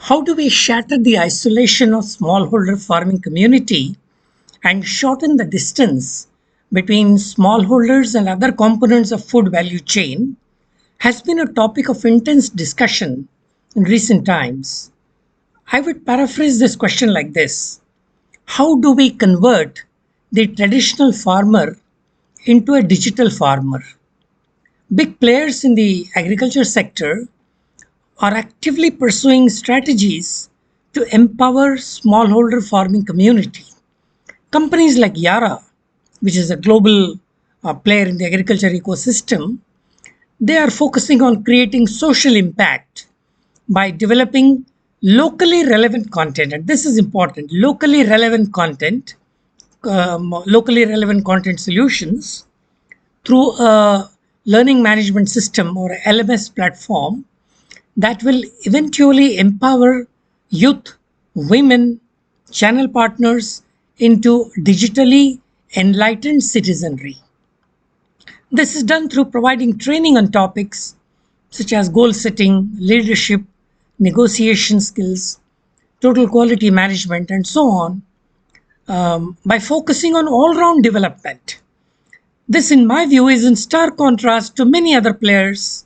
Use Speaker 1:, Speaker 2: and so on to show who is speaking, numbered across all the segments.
Speaker 1: How do we shatter the isolation of smallholder farming community and shorten the distance between smallholders and other components of food value chain has been a topic of intense discussion in recent times. I would paraphrase this question like this: how do we convert the traditional farmer into a digital farmer? Big players in the agriculture sector are actively pursuing strategies to empower smallholder farming community. Companies like YARA, which is a global player in the agriculture ecosystem, they are focusing on creating social impact by developing locally relevant content. And this is important: locally relevant content solutions through a learning management system or LMS platform that will eventually empower youth, women, channel partners into digitally enlightened citizenry. This is done through providing training on topics such as goal setting, leadership, negotiation skills, total quality management, and so on, by focusing on all round development. This, in my view, is in stark contrast to many other players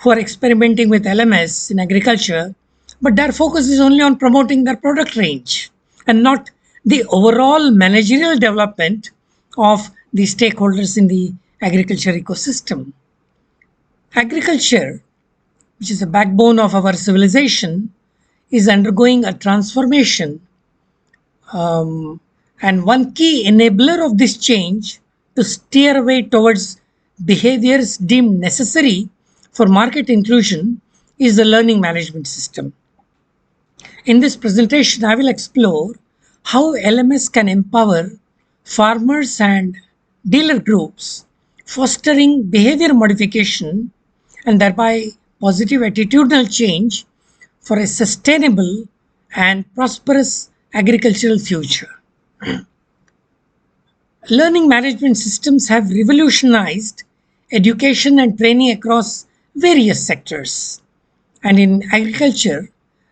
Speaker 1: who are experimenting with LMS in agriculture, but their focus is only on promoting their product range and not the overall managerial development of the stakeholders in the agriculture ecosystem. Agriculture, which is the backbone of our civilization, is undergoing a transformation. And one key enabler of this change to steer away towards behaviors deemed necessary for market inclusion is the learning management system. In this presentation, I will explore how LMS can empower farmers and dealer groups, fostering behavior modification and thereby positive attitudinal change for a sustainable and prosperous agricultural future. Learning management systems have revolutionized education and training across various sectors. And in agriculture,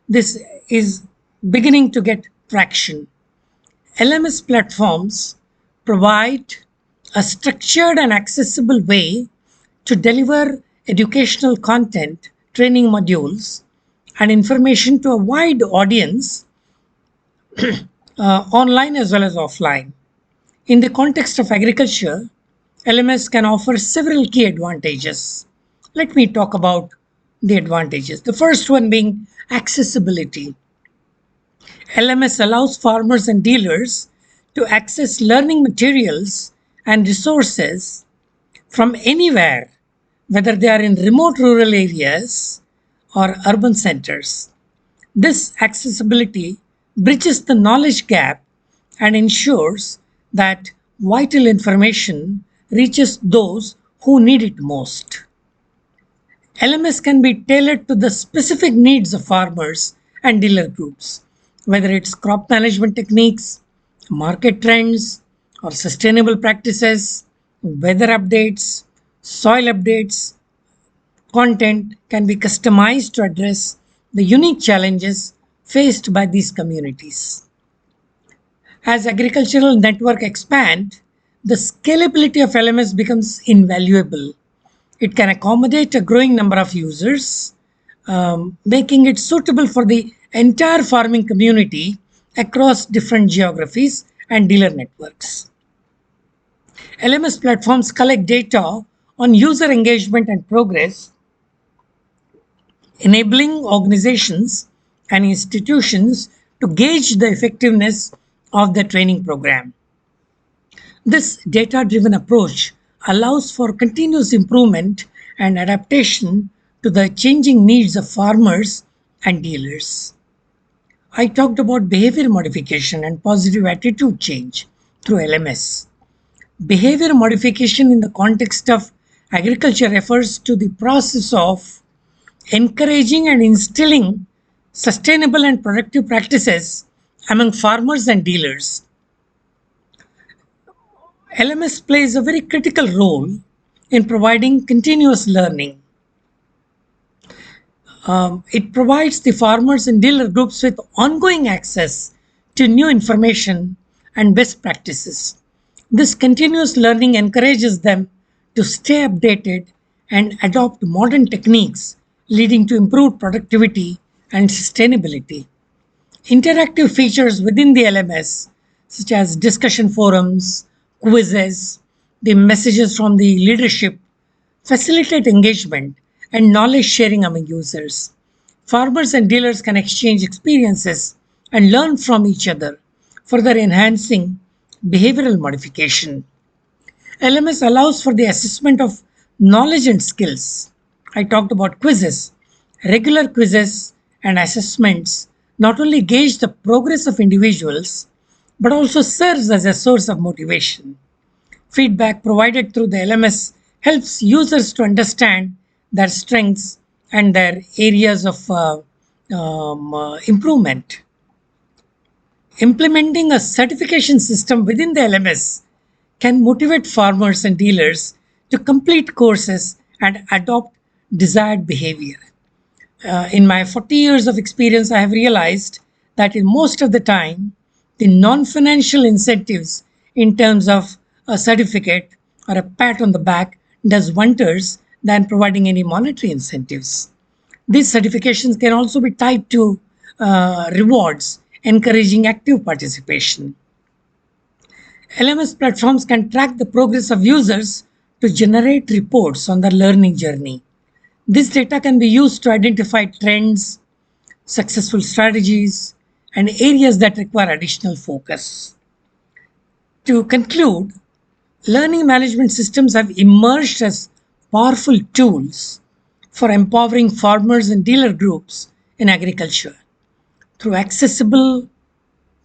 Speaker 1: this is beginning to get traction. LMS platforms provide a structured and accessible way to deliver educational content, training modules, and information to a wide audience, online as well as offline. In the context of agriculture, LMS can offer several key advantages. Let me talk about the advantages. The first one being accessibility. LMS allows farmers and dealers to access learning materials and resources from anywhere, whether they are in remote rural areas or urban centers. This accessibility bridges the knowledge gap and ensures that vital information reaches those who need it most. LMS can be tailored to the specific needs of farmers and dealer groups, whether it's crop management techniques, market trends, or sustainable practices, weather updates, soil updates. Content can be customized to address the unique challenges faced by these communities. As agricultural network expand, the scalability of LMS becomes invaluable. It can accommodate a growing number of users, making it suitable for the entire farming community across different geographies and dealer networks. LMS platforms collect data on user engagement and progress, enabling organizations and institutions to gauge the effectiveness of the training program. This data-driven approach allows for continuous improvement and adaptation to the changing needs of farmers and dealers. I talked about behavior modification and positive attitude change through LMS. Behavior modification in the context of agriculture refers to the process of encouraging and instilling sustainable and productive practices among farmers and dealers. LMS plays a very critical role in providing continuous learning. It provides the farmers and dealer groups with ongoing access to new information and best practices. This continuous learning encourages them to stay updated and adopt modern techniques, leading to improved productivity and sustainability. Interactive features within the LMS, such as discussion forums, quizzes, the messages from the leadership, facilitate engagement and knowledge sharing among users. Farmers and dealers can exchange experiences and learn from each other, further enhancing behavioral modification. LMS allows for the assessment of knowledge and skills. I talked about quizzes. Regular quizzes and assessments not only gauge the progress of individuals but also serves as a source of motivation. Feedback provided through the LMS helps users to understand their strengths and their areas of improvement. Implementing a certification system within the LMS can motivate farmers and dealers to complete courses and adopt desired behavior. In my 40 years of experience, I have realized that in most of the time, the non financial incentives in terms of a certificate or a pat on the back does wonders than providing any monetary incentives. These certifications can also be tied to rewards, encouraging active participation. LMS platforms can track the progress of users to generate reports on their learning journey. This data can be used to identify trends, successful strategies, and areas that require additional focus. To conclude, learning management systems have emerged as powerful tools for empowering farmers and dealer groups in agriculture. Through accessible,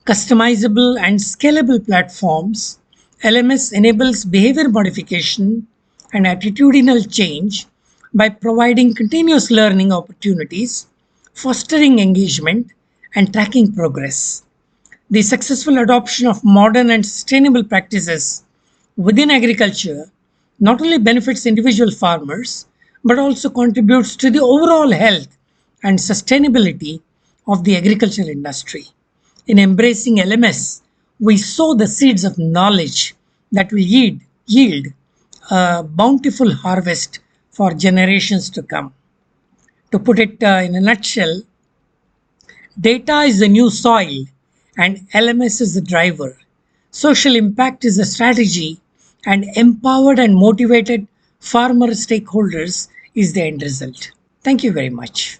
Speaker 1: customizable, and scalable platforms, LMS enables behavior modification and attitudinal change by providing continuous learning opportunities, fostering engagement, and tracking progress. The successful adoption of modern and sustainable practices within agriculture not only benefits individual farmers but also contributes to the overall health and sustainability of the agricultural industry. In embracing LMS, we sow the seeds of knowledge that will yield a bountiful harvest for generations to come. To put it in a nutshell, data is the new soil and LMS is the driver. Social impact is the strategy, and empowered and motivated farmer stakeholders is the end result. Thank you very much.